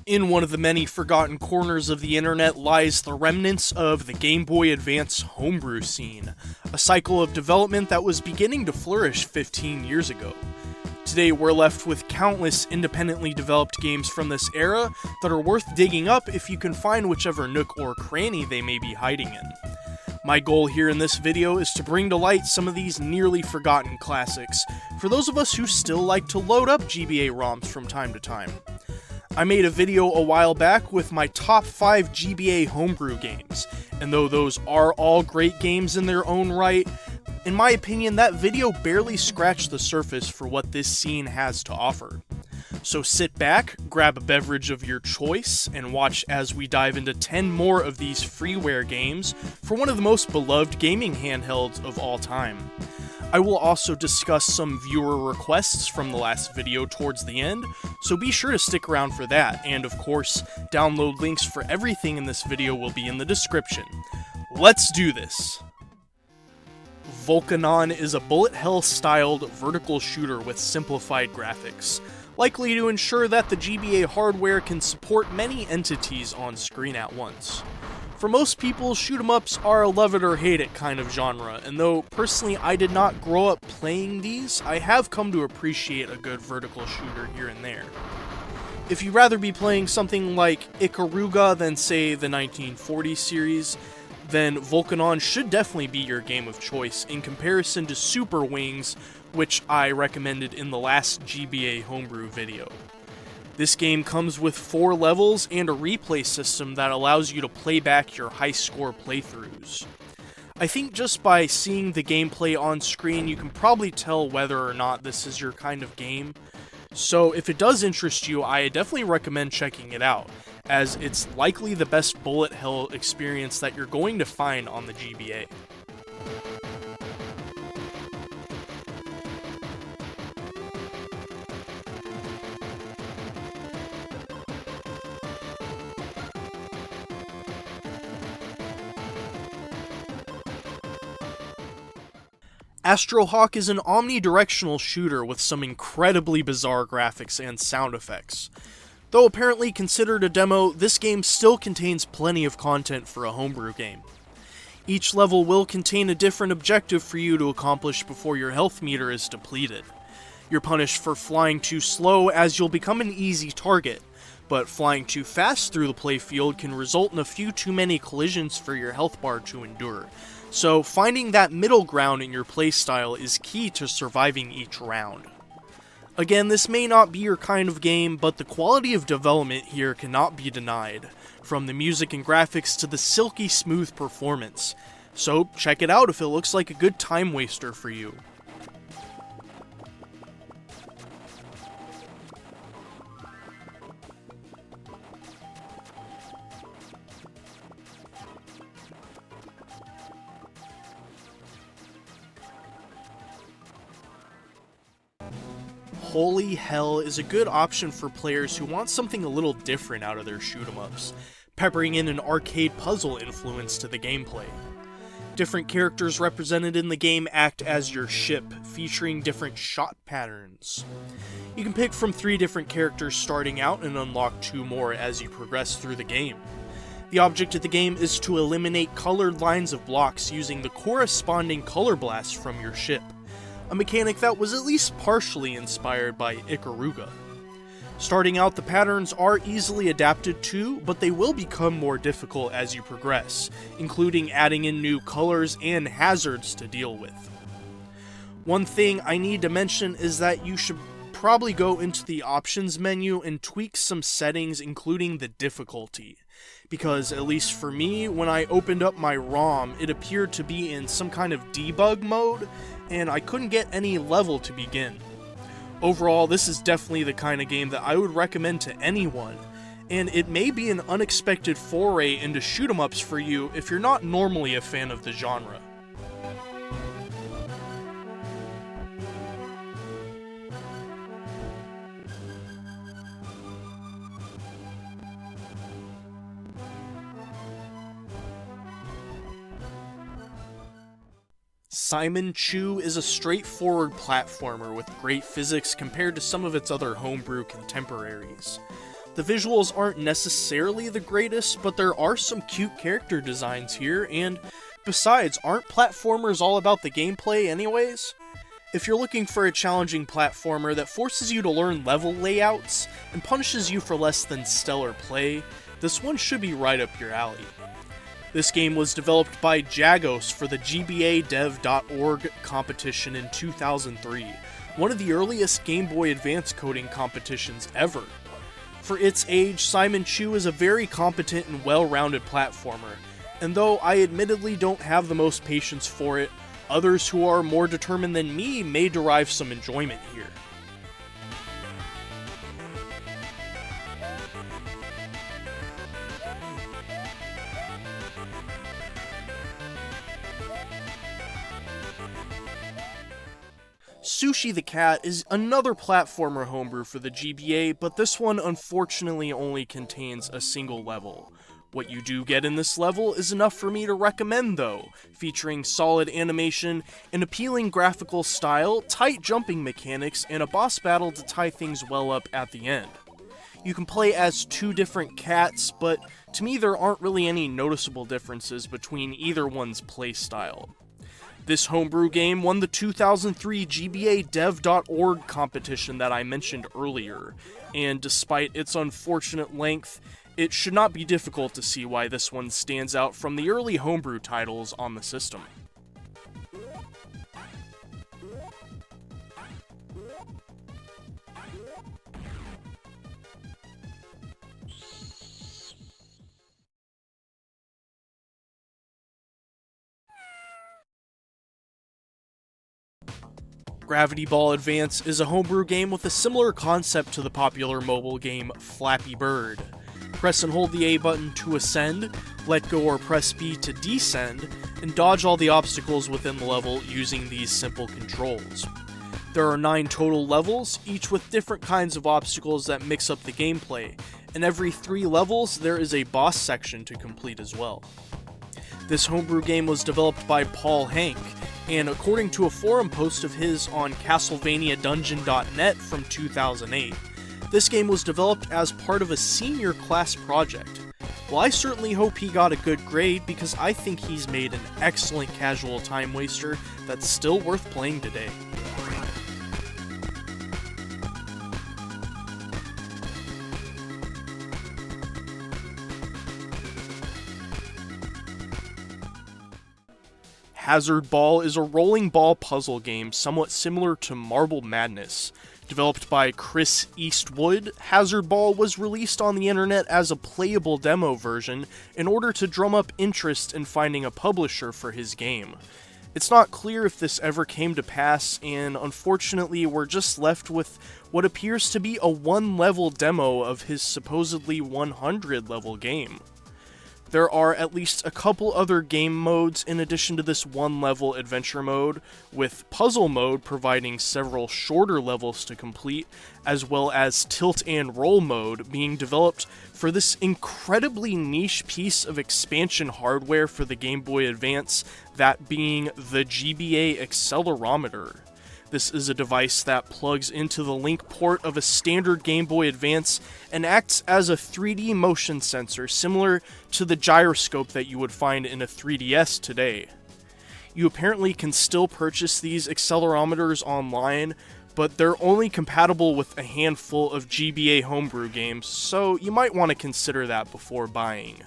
In one of the many forgotten corners of the internet lies the remnants of the Game Boy Advance homebrew scene, a cycle of development that was beginning to flourish 15 years ago. Today we're left with countless independently developed games from this era that are worth digging up if you can find whichever nook or cranny they may be hiding in. My goal here in this video is to bring to light some of these nearly forgotten classics, for those of us who still like to load up GBA ROMs from time to time. I made a video a while back with my top 5 GBA homebrew games, and though those are all great games in their own right, in my opinion that video barely scratched the surface for what this scene has to offer. So sit back, grab a beverage of your choice, and watch as we dive into 10 more of these freeware games for one of the most beloved gaming handhelds of all time. I will also discuss some viewer requests from the last video towards the end, so be sure to stick around for that, and of course, download links for everything in this video will be in the description. Let's do this! Vulcan On is a bullet hell-styled vertical shooter with simplified graphics, likely to ensure that the GBA hardware can support many entities on screen at once. For most people, shoot-em-ups are a love it or hate it kind of genre, and though personally I did not grow up playing these, I have come to appreciate a good vertical shooter here and there. If you'd rather be playing something like Ikaruga than say the 1940 series, then Vulcan On should definitely be your game of choice in comparison to Super Wings, which I recommended in the last GBA Homebrew video. This game comes with 4 levels and a replay system that allows you to play back your high score playthroughs. I think just by seeing the gameplay on screen you can probably tell whether or not this is your kind of game, so if it does interest you I definitely recommend checking it out, as it's likely the best bullet hell experience that you're going to find on the GBA. Astral Hawk is an omnidirectional shooter with some incredibly bizarre graphics and sound effects. Though apparently considered a demo, this game still contains plenty of content for a homebrew game. Each level will contain a different objective for you to accomplish before your health meter is depleted. You're punished for flying too slow as you'll become an easy target, but flying too fast through the playfield can result in a few too many collisions for your health bar to endure. So finding that middle ground in your playstyle is key to surviving each round. Again, this may not be your kind of game, but the quality of development here cannot be denied, from the music and graphics to the silky smooth performance. So check it out if it looks like a good time waster for you. Holy Hell is a good option for players who want something a little different out of their shoot-em-ups, peppering in an arcade puzzle influence to the gameplay. Different characters represented in the game act as your ship, featuring different shot patterns. You can pick from 3 different characters starting out and unlock 2 more as you progress through the game. The object of the game is to eliminate colored lines of blocks using the corresponding color blast from your ship, a mechanic that was at least partially inspired by Ikaruga. Starting out, the patterns are easily adapted to, but they will become more difficult as you progress, including adding in new colors and hazards to deal with. One thing I need to mention is that you should probably go into the options menu and tweak some settings, including the difficulty, because at least for me, when I opened up my ROM, it appeared to be in some kind of debug mode, and I couldn't get any level to begin. Overall, this is definitely the kind of game that I would recommend to anyone, and it may be an unexpected foray into shoot-em-ups for you if you're not normally a fan of the genre. Chiu is a straightforward platformer with great physics compared to some of its other homebrew contemporaries. The visuals aren't necessarily the greatest, but there are some cute character designs here, and besides, aren't platformers all about the gameplay anyways? If you're looking for a challenging platformer that forces you to learn level layouts and punishes you for less than stellar play, this one should be right up your alley. This game was developed by Jagos for the GBA competition in 2003, one of the earliest Game Boy Advance coding competitions ever. For its age, Simon Chiu is a very competent and well-rounded platformer, and though I admittedly don't have the most patience for it, others who are more determined than me may derive some enjoyment here. Sushi the Cat is another platformer homebrew for the GBA, but this one unfortunately only contains a single level. What you do get in this level is enough for me to recommend though, featuring solid animation, an appealing graphical style, tight jumping mechanics, and a boss battle to tie things well up at the end. You can play as two different cats, but to me there aren't really any noticeable differences between either one's playstyle. This homebrew game won the 2003 GBA Dev.org competition that I mentioned earlier, and despite its unfortunate length, it should not be difficult to see why this one stands out from the early homebrew titles on the system. Gravity Ball Advance is a homebrew game with a similar concept to the popular mobile game Flappy Bird. Press and hold the A button to ascend, let go or press B to descend, and dodge all the obstacles within the level using these simple controls. There are 9 total levels, each with different kinds of obstacles that mix up the gameplay, and every 3 levels there is a boss section to complete as well. This homebrew game was developed by Paul Hank, and according to a forum post of his on CastlevaniaDungeon.net from 2008, this game was developed as part of a senior class project. Well, I certainly hope he got a good grade because I think he's made an excellent casual time waster that's still worth playing today. Hazard Ball is a rolling ball puzzle game somewhat similar to Marble Madness. Developed by Chris Eastwood, Hazard Ball was released on the internet as a playable demo version in order to drum up interest in finding a publisher for his game. It's not clear if this ever came to pass, and unfortunately we're just left with what appears to be a 1-level demo of his supposedly 100-level game. There are at least a couple other game modes in addition to this 1-level adventure mode, with puzzle mode providing several shorter levels to complete, as well as tilt and roll mode being developed for this incredibly niche piece of expansion hardware for the Game Boy Advance, that being the GBA accelerometer. This is a device that plugs into the link port of a standard Game Boy Advance and acts as a 3D motion sensor similar to the gyroscope that you would find in a 3DS today. You apparently can still purchase these accelerometers online, but they're only compatible with a handful of GBA homebrew games, so you might want to consider that before buying.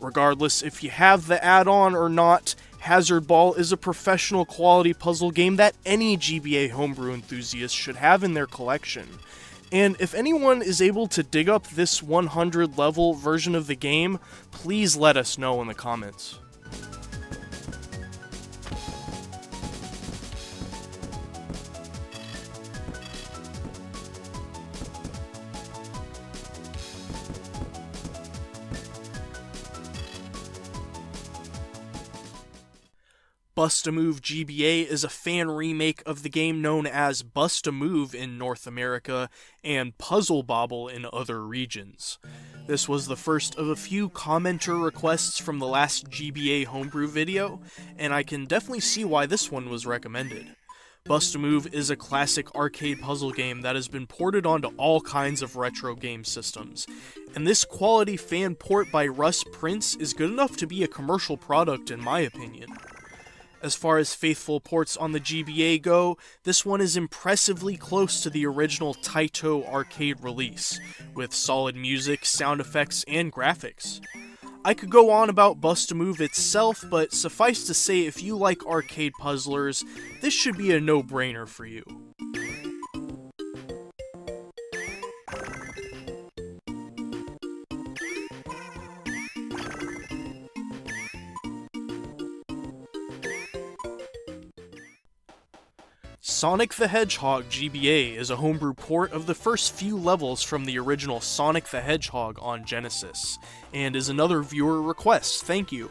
Regardless if you have the add-on or not, Hazard Ball is a professional quality puzzle game that any GBA homebrew enthusiast should have in their collection. And if anyone is able to dig up this 100 level version of the game, please let us know in the comments. Bust-A-Move GBA is a fan remake of the game known as Bust-A-Move in North America and Puzzle Bobble in other regions. This was the first of a few commenter requests from the last GBA homebrew video, and I can definitely see why this one was recommended. Bust-A-Move is a classic arcade puzzle game that has been ported onto all kinds of retro game systems, and this quality fan port by Russ Prince is good enough to be a commercial product in my opinion. As far as faithful ports on the GBA go, this one is impressively close to the original Taito arcade release, with solid music, sound effects, and graphics. I could go on about Bust-A-Move itself, but suffice to say if you like arcade puzzlers, this should be a no-brainer for you. Sonic the Hedgehog GBA is a homebrew port of the first few levels from the original Sonic the Hedgehog on Genesis, and is another viewer request, thank you.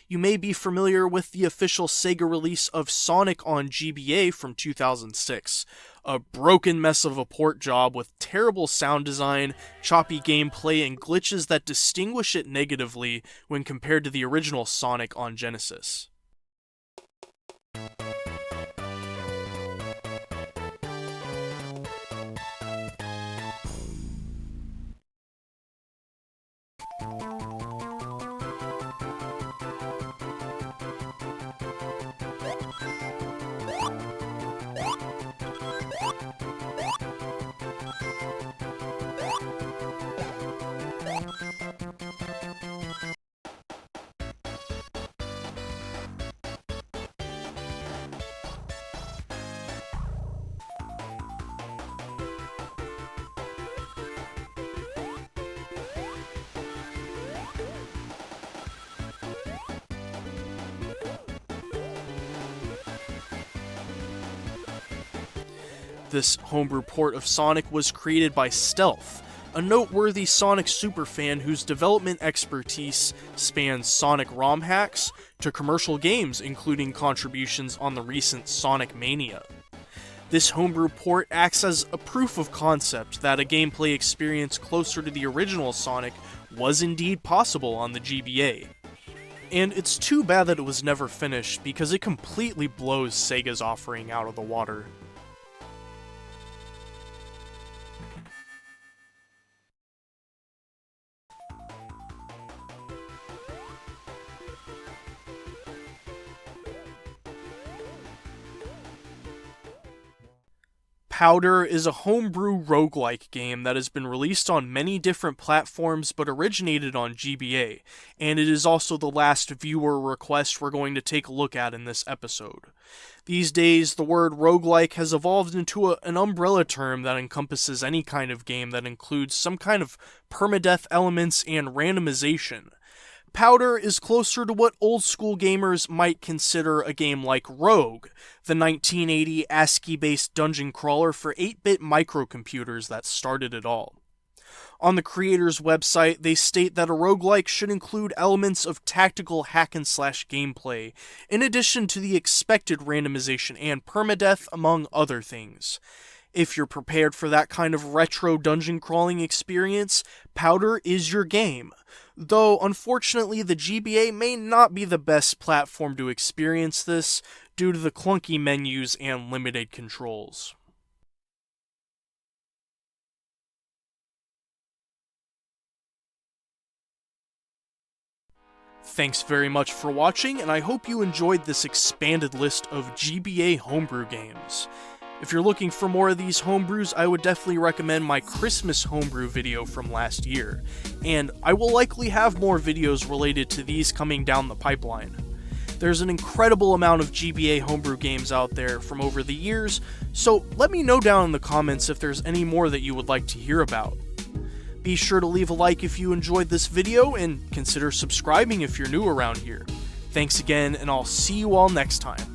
You may be familiar with the official Sega release of Sonic on GBA from 2006, a broken mess of a port job with terrible sound design, choppy gameplay, and glitches that distinguish it negatively when compared to the original Sonic on Genesis. This homebrew port of Sonic was created by Stealth, a noteworthy Sonic superfan whose development expertise spans Sonic ROM hacks to commercial games, including contributions on the recent Sonic Mania. This homebrew port acts as a proof of concept that a gameplay experience closer to the original Sonic was indeed possible on the GBA. And it's too bad that it was never finished, because it completely blows Sega's offering out of the water. Powder is a homebrew roguelike game that has been released on many different platforms but originated on GBA, and it is also the last viewer request we're going to take a look at in this episode. These days, the word roguelike has evolved into an umbrella term that encompasses any kind of game that includes some kind of permadeath elements and randomization. Powder is closer to what old-school gamers might consider a game like Rogue, the 1980 ASCII-based dungeon crawler for 8-bit microcomputers that started it all. On the creator's website, they state that a roguelike should include elements of tactical hack-and-slash gameplay, in addition to the expected randomization and permadeath, among other things. If you're prepared for that kind of retro dungeon crawling experience, Powder is your game. Though, unfortunately, the GBA may not be the best platform to experience this, due to the clunky menus and limited controls. Thanks very much for watching, and I hope you enjoyed this expanded list of GBA homebrew games. If you're looking for more of these homebrews, I would definitely recommend my Christmas homebrew video from last year, and I will likely have more videos related to these coming down the pipeline. There's an incredible amount of GBA homebrew games out there from over the years, so let me know down in the comments if there's any more that you would like to hear about. Be sure to leave a like if you enjoyed this video, and consider subscribing if you're new around here. Thanks again, and I'll see you all next time.